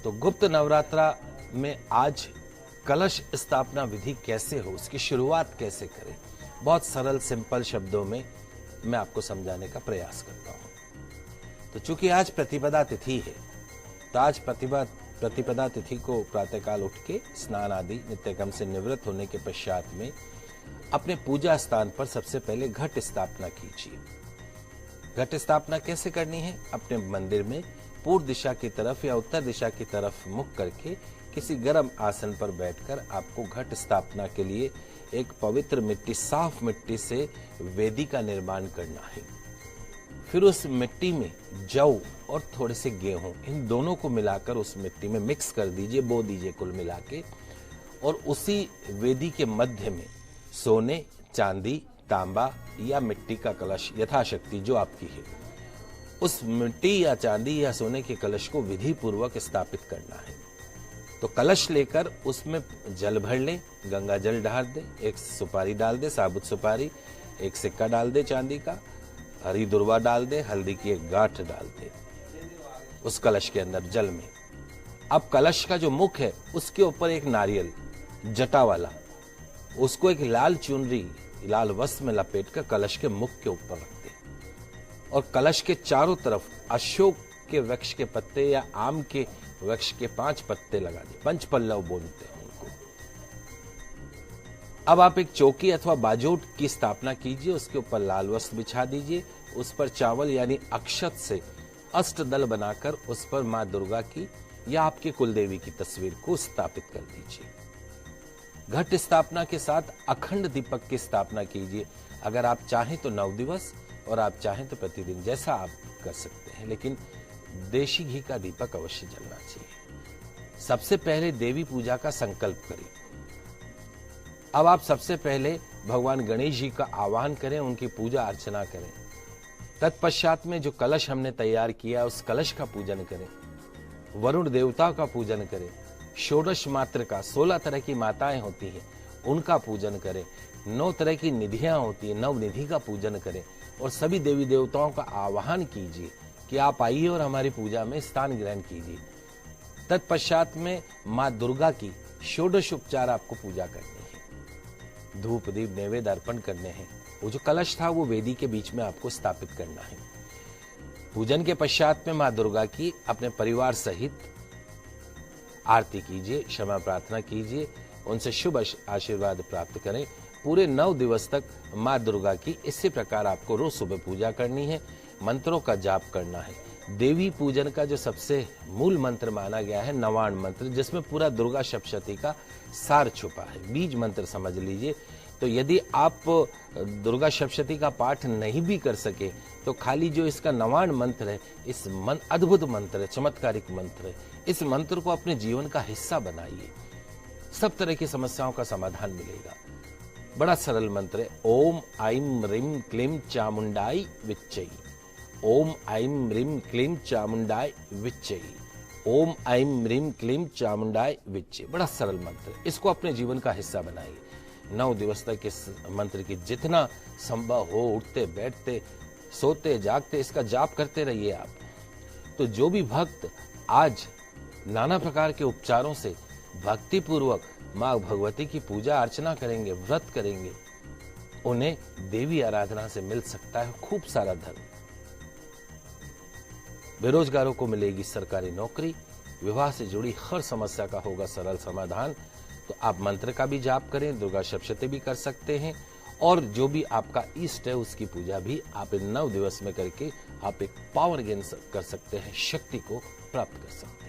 तो गुप्त नवरात्रा में आज कलश स्थापना विधि कैसे हो, उसकी शुरुआत कैसे करें, बहुत सरल सिंपल शब्दों में मैं आपको समझाने का प्रयास करता हूं। तो चूंकि आज प्रतिपदा तिथि है, तो आज प्रतिपदा तिथि को प्रातःकाल उठ के स्नान आदि नित्यकर्म से निवृत्त होने के पश्चात में अपने पूजा स्थान पर सबसे पहले घट स्थापना कीजिए। घट स्थापना कैसे करनी है? अपने मंदिर में पूर्व दिशा की तरफ या उत्तर दिशा की तरफ मुख करके किसी गर्म आसन पर बैठकर आपको घट स्थापना के लिए एक पवित्र मिट्टी, साफ मिट्टी से वेदी का निर्माण करना है। फिर उस मिट्टी में जौ और थोड़े से गेहूं, इन दोनों को मिलाकर उस मिट्टी में मिक्स कर दीजिए, बो दीजिए कुल मिला के। और उसी वेदी के मध्य में सोने, चांदी, तांबा या मिट्टी का कलश यथाशक्ति जो आपकी है, उस मिट्टी या चांदी या सोने के कलश को विधि पूर्वक स्थापित करना है। तो कलश लेकर उसमें जल भर ले, गंगा जल डाल दे, एक सुपारी डाल दे, साबुत सुपारी, एक सिक्का डाल दे चांदी का, हरी दुर्वा डाल दे, हल्दी की एक गांठ डाल दे उस कलश के अंदर जल में। अब कलश का जो मुख है उसके ऊपर एक नारियल जटा वाला, उसको एक लाल चुनरी, लाल वस्त्र में लपेटकर कलश के मुख के ऊपर रख दे और कलश के चारों तरफ अशोक के वृक्ष के पत्ते या आम के वृक्ष के 5 पत्ते लगा दे, पंचपल्लव बोलते हैं उनको। अब आप एक चौकी अथवा बाजोट की स्थापना कीजिए, उसके ऊपर लाल वस्त्र बिछा दीजिए, उस पर चावल यानी अक्षत से अष्टदल बनाकर उस पर मां दुर्गा की या आपके कुलदेवी की तस्वीर को स्थापित कर दीजिए। घट स्थापना के साथ अखंड दीपक की स्थापना कीजिए। अगर आप चाहें तो 9 दिवस और आप चाहें तो प्रतिदिन, जैसा आप कर सकते हैं, लेकिन देशी घी का दीपक अवश्य जलना चाहिए। सबसे पहले देवी पूजा का संकल्प करें। अब आप सबसे पहले भगवान गणेश जी का आह्वान करें, उनकी पूजा अर्चना करें। तत्पश्चात में जो कलश हमने तैयार किया उस कलश का पूजन करें, वरुण देवता का पूजन करें, षोडश मात्र का 16 तरह की माताएं होती हैं उनका पूजन करें, 9 तरह की निधियां होती हैं, 9 निधि का पूजन करें और सभी देवी देवताओं का आह्वान कीजिए कि आप आइए और हमारी पूजा में स्थान ग्रहण कीजिए। तत्पश्चात में मां दुर्गा की षोडश उपचार आपको पूजा करनी है, धूप दीप नैवेद्य अर्पण करने हैं। वो जो कलश था वो वेदी के बीच में आपको स्थापित करना है। पूजन के पश्चात में मां दुर्गा की अपने परिवार सहित आरती कीजिए, क्षमा प्रार्थना कीजिए, उनसे शुभ आशीर्वाद प्राप्त करें। पूरे 9 दिवस तक मां दुर्गा की इसी प्रकार आपको रोज सुबह पूजा करनी है, मंत्रों का जाप करना है। देवी पूजन का जो सबसे मूल मंत्र माना गया है नवाण मंत्र, जिसमें पूरा दुर्गा सप्तशती का सार छुपा है, बीज मंत्र समझ लीजिए। तो यदि आप दुर्गा सप्तशती का पाठ नहीं भी कर सके तो खाली जो इसका नवाण मंत्र है, इस अद्भुत मंत्र है, चमत्कारिक मंत्र है, इस मंत्र को अपने जीवन का हिस्सा बनाइए, सब तरह की समस्याओं का समाधान मिलेगा। बड़ा सरल मंत्र है, ओम ऐं ह्रीं क्लीं चामुंडाई विच्चै, ओम ऐं ह्रीं क्लीं चामुंडाई विच्चै, ओम ऐं ह्रीं क्लीं चामुंडाई विच्चै। बड़ा सरल मंत्र है, इसको अपने जीवन का हिस्सा बनाइए। 9 दिवस तक इस मंत्र की जितना संभव हो उठते बैठते सोते जागते इसका जाप करते रहिए आप। तो जो भी भक्त आज नाना प्रकार के उपचारों से भक्ति पूर्वक मां भगवती की पूजा अर्चना करेंगे, व्रत करेंगे, उन्हें देवी आराधना से मिल सकता है खूब सारा धन। बेरोजगारों को मिलेगी सरकारी नौकरी, विवाह से जुड़ी हर समस्या का होगा सरल समाधान। तो आप मंत्र का भी जाप करें, दुर्गा सप्तशती भी कर सकते हैं और जो भी आपका इष्ट है उसकी पूजा भी आप इन 9 दिवस में करके आप एक पावर गेन कर सकते हैं, शक्ति को प्राप्त कर सकते हैं।